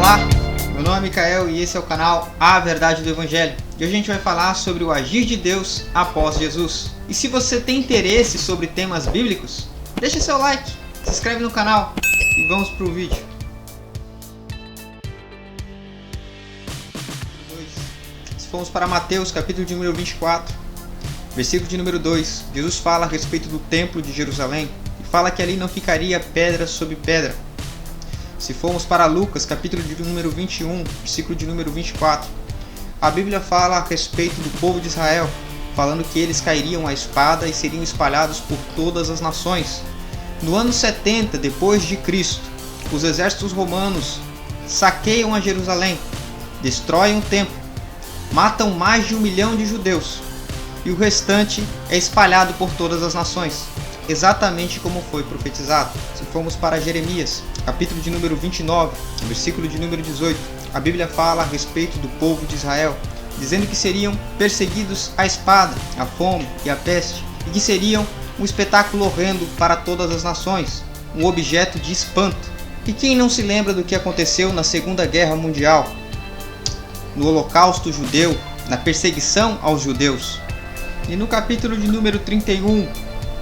Olá, meu nome é Micael e esse é o canal A Verdade do Evangelho. E hoje a gente vai falar sobre o agir de Deus após Jesus. E se você tem interesse sobre temas bíblicos, deixa seu like, se inscreve no canal e vamos pro vídeo. Se formos para Mateus, capítulo de número 24, versículo de número 2, Jesus fala a respeito do templo de Jerusalém e fala que ali não ficaria pedra sobre pedra. Se formos para Lucas, capítulo de número 21, versículo de número 24, a Bíblia fala a respeito do povo de Israel, falando que eles cairiam à espada e seriam espalhados por todas as nações. No ano 70 depois de Cristo, os exércitos romanos saqueiam a Jerusalém, destroem o templo, matam mais de 1 milhão de judeus e o restante é espalhado por todas as nações, exatamente como foi profetizado. Se formos para Jeremias, capítulo de número 29, versículo de número 18, a Bíblia fala a respeito do povo de Israel, dizendo que seriam perseguidos à espada, à fome e à peste, e que seriam um espetáculo horrendo para todas as nações, um objeto de espanto. E quem não se lembra do que aconteceu na Segunda Guerra Mundial, no Holocausto Judeu, na perseguição aos judeus? E no capítulo de número 31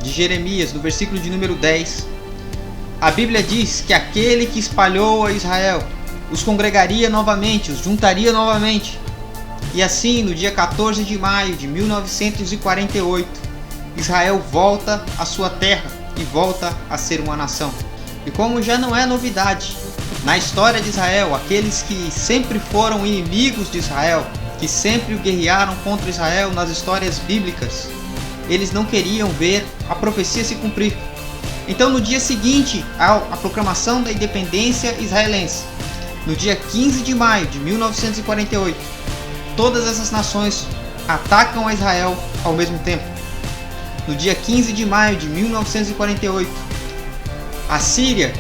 de Jeremias, no versículo de número 10, a Bíblia diz que aquele que espalhou a Israel os congregaria novamente, os juntaria novamente. E assim, no dia 14 de maio de 1948, Israel volta à sua terra e volta a ser uma nação. E como já não é novidade, na história de Israel, aqueles que sempre foram inimigos de Israel, que sempre guerrearam contra Israel nas histórias bíblicas, eles não queriam ver a profecia se cumprir. Então, no dia seguinte à proclamação da independência israelense, no dia 15 de maio de 1948, todas essas nações atacam a Israel ao mesmo tempo. No dia 15 de maio de 1948, a Síria,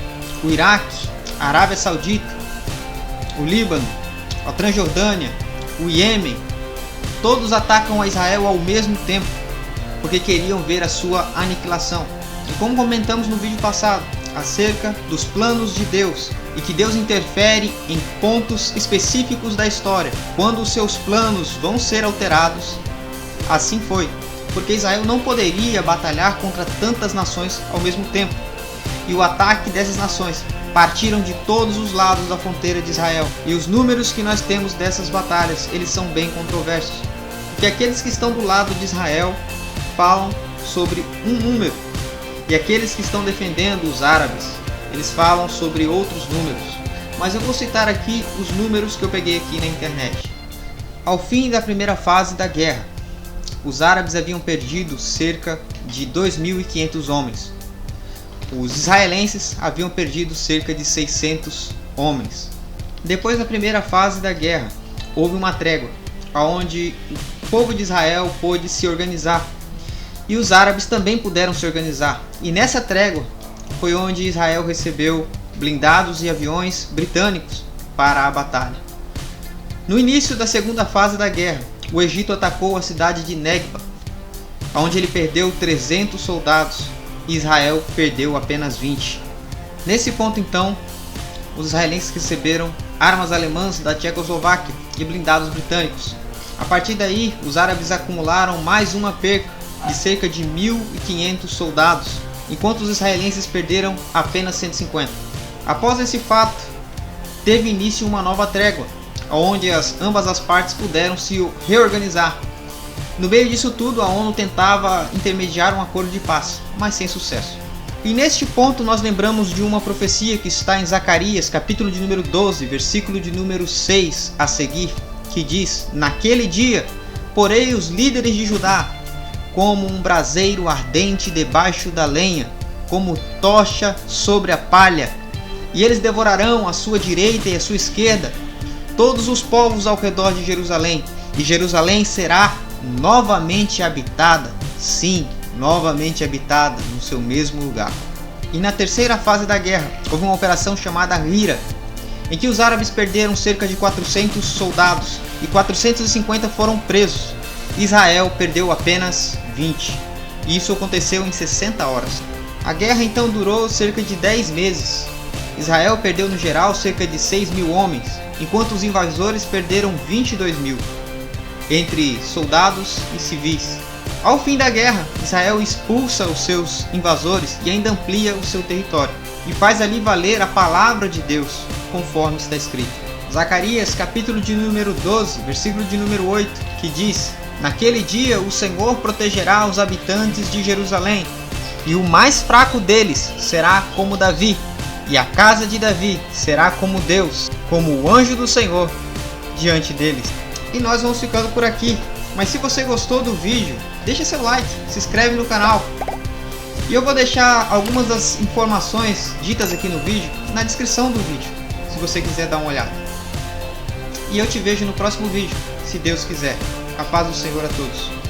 o Iraque, a Arábia Saudita, o Líbano, a Transjordânia, o Iêmen, todos atacam a Israel ao mesmo tempo, porque queriam ver a sua aniquilação. E como comentamos no vídeo passado, acerca dos planos de Deus, e que Deus interfere em pontos específicos da história, quando os seus planos vão ser alterados, assim foi, porque Israel não poderia batalhar contra tantas nações ao mesmo tempo, e o ataque dessas nações partiram de todos os lados da fronteira de Israel, e os números que nós temos dessas batalhas, eles são bem controversos, porque aqueles que estão do lado de Israel falam sobre um número, e aqueles que estão defendendo os árabes, eles falam sobre outros números. Mas eu vou citar aqui os números que eu peguei aqui na internet. Ao fim da primeira fase da guerra, os árabes haviam perdido cerca de 2.500 homens. Os israelenses haviam perdido cerca de 600 homens. Depois da primeira fase da guerra, houve uma trégua, onde o povo de Israel pôde se organizar. E os árabes também puderam se organizar. E nessa trégua foi onde Israel recebeu blindados e aviões britânicos para a batalha. No início da segunda fase da guerra, o Egito atacou a cidade de Negba, onde ele perdeu 300 soldados e Israel perdeu apenas 20. Nesse ponto então, os israelenses receberam armas alemãs da Tchecoslováquia e blindados britânicos. A partir daí, os árabes acumularam mais uma perca de cerca de 1.500 soldados, enquanto os israelenses perderam apenas 150. Após esse fato, teve início uma nova trégua, onde ambas as partes puderam se reorganizar. No meio disso tudo, a ONU tentava intermediar um acordo de paz, mas sem sucesso. E neste ponto nós lembramos de uma profecia que está em Zacarias, capítulo de número 12, versículo de número 6 a seguir, que diz: Naquele dia, porei os líderes de Judá como um braseiro ardente debaixo da lenha, como tocha sobre a palha, e eles devorarão a sua direita e a sua esquerda todos os povos ao redor de Jerusalém, e Jerusalém será novamente habitada, sim, novamente habitada no seu mesmo lugar. E na terceira fase da guerra, houve uma operação chamada Hira, em que os árabes perderam cerca de 400 soldados e 450 foram presos. Israel perdeu apenas 20. Isso aconteceu em 60 horas. A guerra então durou cerca de 10 meses Israel perdeu no geral cerca de 6.000 homens, enquanto os invasores perderam 22.000, entre soldados e civis. Ao fim da guerra, Israel expulsa os seus invasores e ainda amplia o seu território, e faz ali valer a palavra de Deus, conforme está escrito. Zacarias, capítulo de número 12, versículo de número 8, que diz: Naquele dia o Senhor protegerá os habitantes de Jerusalém, e o mais fraco deles será como Davi, e a casa de Davi será como Deus, como o anjo do Senhor diante deles. E nós vamos ficando por aqui. Mas se você gostou do vídeo, deixa seu like, se inscreve no canal. E eu vou deixar algumas das informações ditas aqui no vídeo na descrição do vídeo, se você quiser dar uma olhada. E eu te vejo no próximo vídeo, se Deus quiser. A paz do Senhor a todos.